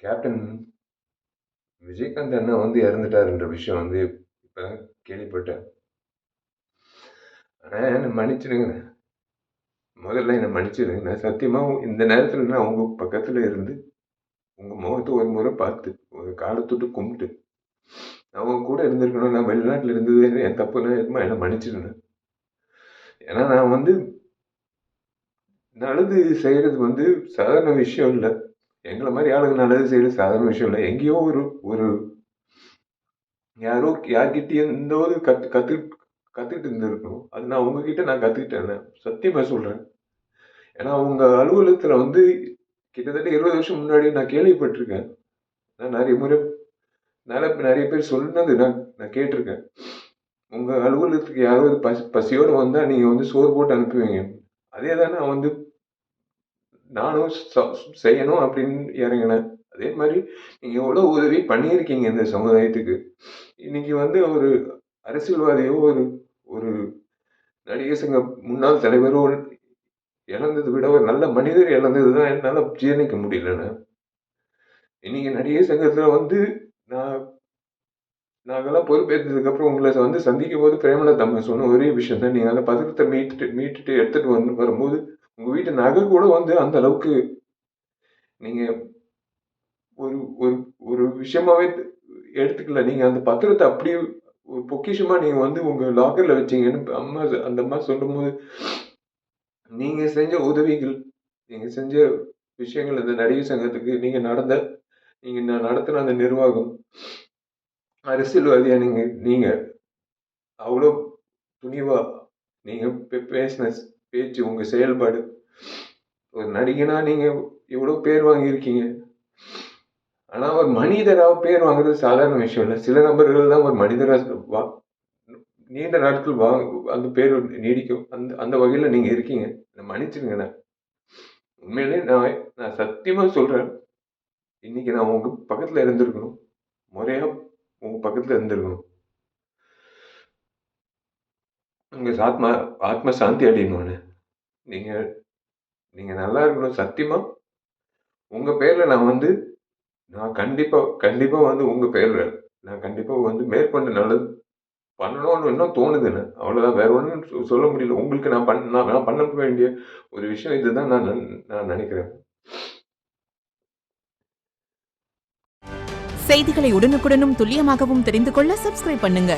Captain Vijayakanth அண்ணா வந்து இறந்துட்டாருன்ற விஷயம் வந்து இப்பதான் கேள்விப்பட்டேன். ஆனா என்னை மன்னிச்சிடுங்க. முதல்ல என்னை மன்னிச்சிடுங்க. நான் சத்தியமா இந்த நேரத்துல நான் உங்க பக்கத்துல இருந்து உங்க முகத்தை ஒரு முறை பார்த்து ஒரு காலை தொட்டு கும்பிட்டு நான் உங்க கூட இருந்திருக்கணும். நான் வெளிநாட்டுல இருந்தது என் தப்புன்னா என்னை மன்னிச்சிடுங்க. ஏன்னா நான் வந்து நல்லது செய்யறது வந்து சாதாரண விஷயம் இல்லை. எங்களை மாதிரி ஆளுங்க நல்லது செய்யறது சாதாரண விஷயம் இல்லை. எங்கேயோ ஒரு ஒரு யாரோ யார்கிட்டயும் இந்த ஒரு கத்துக்கிட்டு இருந்திருக்கணும். அது நான் உங்ககிட்ட நான் கத்துக்கிட்டேன். சத்தியமா சொல்றேன். ஏன்னா உங்க அலுவலகத்துல வந்து கிட்டத்தட்ட 20 வருஷம் முன்னாடி நான் கேள்விப்பட்டிருக்கேன். நான் நிறைய முறை நிறைய பேர் சொன்னது நான் கேட்டிருக்கேன். உங்க அலுவலகத்துக்கு யாராவது பசியோட வந்தா நீங்க வந்து சோறு போட்டு அனுப்புவீங்க. அதே தான் நான் வந்து நானும் செய்யணும் அப்படின்னு இறங்கினேன். அதே மாதிரி நீங்க எவ்வளவு உதவி பண்ணியிருக்கீங்க இந்த சமுதாயத்துக்கு. இன்னைக்கு வந்து ஒரு அரசியல்வாதியோ ஒரு ஒரு நடிகர் சங்க முன்னாள் தலைவரோ இழந்ததை விட ஒரு நல்ல மனிதர் இழந்ததுதான் என்னால ஜீரணிக்க முடியலண்ணே. இன்னைக்கு நடிகர் சங்கத்துல வந்து நான் நாங்கெல்லாம் பொறுப்பேற்றதுக்கு அப்புறம் உங்களை வந்து சந்திக்கும் போது பிரேமலதா அம்மா சொன்ன ஒரே விஷயம் தான், நீங்க அந்த பத்திரத்தை மீட்டுட்டு எடுத்துட்டு வரும்போது உங்க வீட்டு நகை கூட வந்து அந்த அளவுக்கு நீங்க ஒரு ஒரு ஒரு விஷயமாவே எடுத்துக்கல. நீங்க அந்த பத்திரத்தை அப்படியே ஒரு பொக்கிஷமா நீங்க வந்து உங்க லாக்கர்ல வச்சீங்கன்னு அம்மா அந்த அம்மா சொல்லும்போது நீங்க செஞ்ச உதவிகள், நீங்க செஞ்ச விஷயங்கள் இந்த நடிகர் சங்கத்துக்கு நீங்க நடத்தின அந்த நிர்வாகம், அரசியல்வாதியா நீங்க நீங்க அவ்வளோ துணிவா நீங்க பேசின பேச்சு, உங்க செயல்பாடு, ஒரு நடிகனா நீங்க எவ்வளோ பேர் வாங்கியிருக்கீங்க. ஆனா ஒரு மனிதரா பேர் வாங்குறது சாதாரண விஷயம் இல்லை. சில நபர்கள் தான் ஒரு மனிதரா நீண்ட நாட்கள் அந்த பேர் நீடிக்கும். அந்த அந்த வகையில நீங்க இருக்கீங்க. மன்னிச்சிருங்க. உண்மையிலே நான் சத்தியமா சொல்றேன். இன்னைக்கு நான் உங்க பக்கத்துல இருந்திருக்கணும். முறையா உங்க பக்கத்துல இருந்திருக்கணும். உங்க ஆத்ம சாந்தி அடையணும்னு. நீங்க நீங்க நல்லா இருக்கணும். சத்தியமா உங்க பேர்ல நான் கண்டிப்பா வந்து உங்க பேர்ல நான் கண்டிப்பா வந்து மேற்கொண்டு நல்லது பண்ணணும்னு இன்னும் தோணுதுன்னு. அவ்வளவுதான். வேற ஒண்ணும் சொல்ல முடியல. உங்களுக்கு நான் பண்ண வேண்டிய ஒரு விஷயம் இதுதான் நான் நினைக்கிறேன். செய்திகளை உடனுக்குடனும் துல்லியமாகவும் தெரிந்து கொள்ள சப்ஸ்கிரைப் பண்ணுங்க.